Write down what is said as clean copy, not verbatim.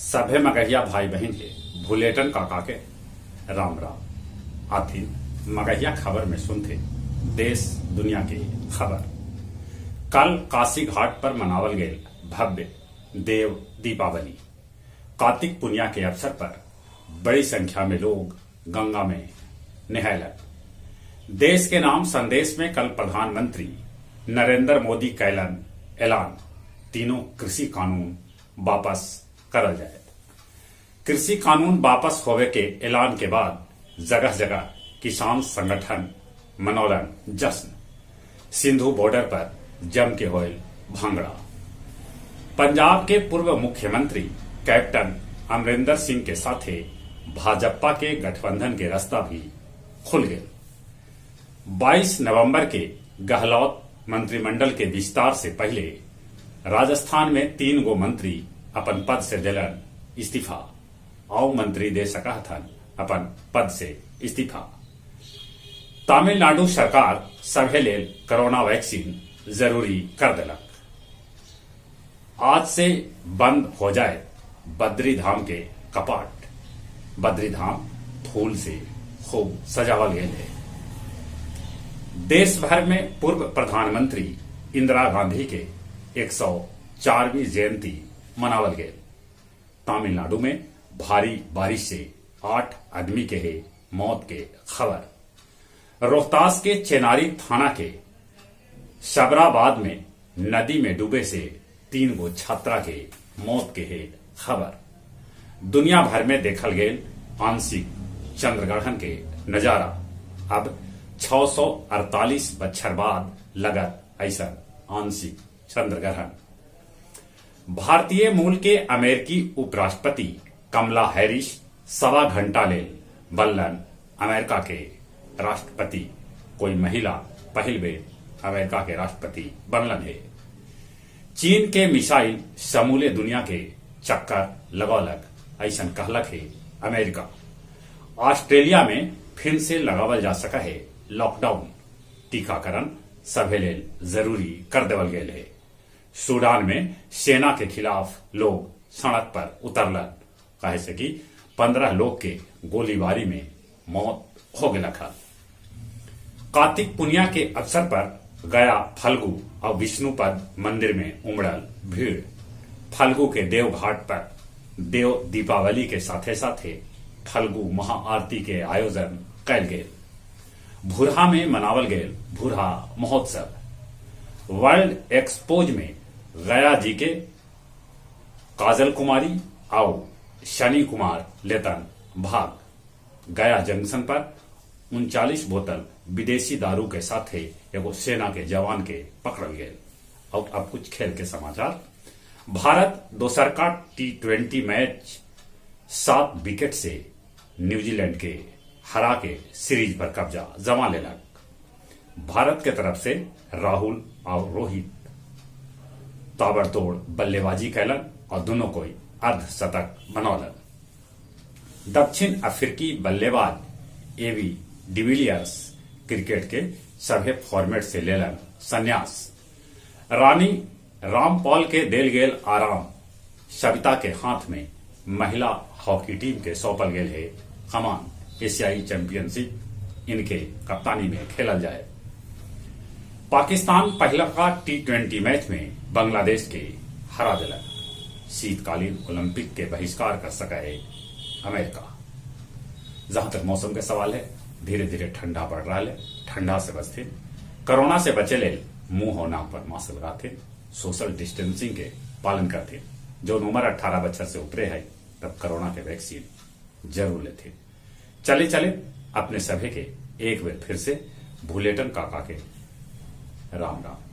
सभे मगहिया भाई बहन के भुलेटन काका के राम राम। आथिन मगहिया खबर में सुनते देश दुनिया की खबर। कल काशी घाट पर मनावल गए भव्य देव दीपावली। कार्तिक पुनिया के अवसर पर बड़ी संख्या में लोग गंगा में नहायलन। देश के नाम संदेश में कल प्रधानमंत्री नरेंद्र मोदी कैलन ऐलान, तीनों कृषि कानून वापस करल जाए। कृषि कानून वापस होवे के ऐलान के बाद जगह जगह किसान संगठन मनौलन जश्न। सिंधु बॉर्डर पर जम के होयल भांगड़ा। पंजाब के पूर्व मुख्यमंत्री कैप्टन अमरिंदर सिंह के साथे भाजपा के गठबंधन के रास्ता भी खुल गए। 22 नवंबर के गहलोत मंत्रिमंडल के विस्तार से पहले राजस्थान में 3 गो मंत्री अपन पद से दिलन इस्तीफा। और मंत्री दे सका था अपन पद से इस्तीफा। तमिलनाडु सरकार सभे लेल कोरोना वैक्सीन जरूरी कर दिलक। आज से बंद हो जाए बद्री धाम के कपाट। बद्री धाम फूल से खूब सजावल गए है। देश भर में पूर्व प्रधानमंत्री इंदिरा गांधी के 104वीं जयंती मनावल गए। तमिलनाडु में भारी बारिश से 8 आदमी के है मौत के खबर। रोहतास के चेनारी थाना के शबराबाद में नदी में डूबे से 3 गो छात्रा के मौत के है खबर। दुनिया भर में देखल गए आंशिक चंद्रग्रहण के नजारा। अब 648 बछर बाद लगत ऐसा आंशिक चंद्रग्रहण। भारतीय मूल के अमेरिकी उपराष्ट्रपति कमला हैरिस 1.25 घंटा ले बल्लन अमेरिका के राष्ट्रपति। कोई महिला पहल बेर अमेरिका के राष्ट्रपति बनलन है। चीन के मिसाइल समूले दुनिया के चक्कर लगौलक ऐसा कहलक है अमेरिका। ऑस्ट्रेलिया में फिर से लगावल जा सका है लॉकडाउन। टीकाकरण सभे लेल जरूरी कर देवल गए है। सूडान में सेना के खिलाफ लोग सड़क पर उतरलन कहे से कि 15 लोग के गोलीबारी में मौत हो गया। कार्तिक पुनिया के अवसर पर गया फल्गु और विष्णुपद मंदिर में उमड़ल भीड़। फल्गु के देव घाट पर देव दीपावली के साथे साथे फल्गु महाआरती के आयोजन कैल गए। भुरहा में मनावल गए भुरहा महोत्सव। वर्ल्ड एक्सपोज में गया जी के काजल कुमारी और शनि कुमार लेतन भाग। गया जंक्शन पर 39 बोतल विदेशी दारू के साथ एगो सेना के जवान के पकड़ल गए। और अब कुछ खेल के समाचार। भारत दोसर का T20 मैच 7 विकेट से न्यूजीलैंड के हरा के सीरीज पर कब्जा जमा लेलक। भारत के तरफ से राहुल और रोहित ताबड़तोड़ बल्लेबाजी कैलन और दोनों कोई अर्धशतक बनौलन। दक्षिण अफ्रीकी बल्लेबाज एवी डिविलियर्स क्रिकेट के सभे फॉर्मेट से लेलन संन्यास। रानी रामपाल के देल गेल आराम। सविता के हाथ में महिला हॉकी टीम के सौंपल गेल है कमान। एशियाई चैंपियनशिप इनके कप्तानी में खेलल जाए। पाकिस्तान पहला का T20 मैच में बांग्लादेश के हरा दिलक। शीतकालीन ओलंपिक के बहिष्कार कर सका है अमेरिका। जहां तक मौसम के सवाल है, धीरे धीरे ठंडा बढ़ रहा है। ठंडा से बचते, कोरोना से बचे ले मुंह और नाक पर मास्क लगाते, सोशल डिस्टेंसिंग के पालन करते। जो उम्र 18 बच्चर से ऊपरे है तब कोरोना के वैक्सीन जरूर लेते। चले चले अपने सभे के एक बार फिर से भुलेटन काका के राम राम।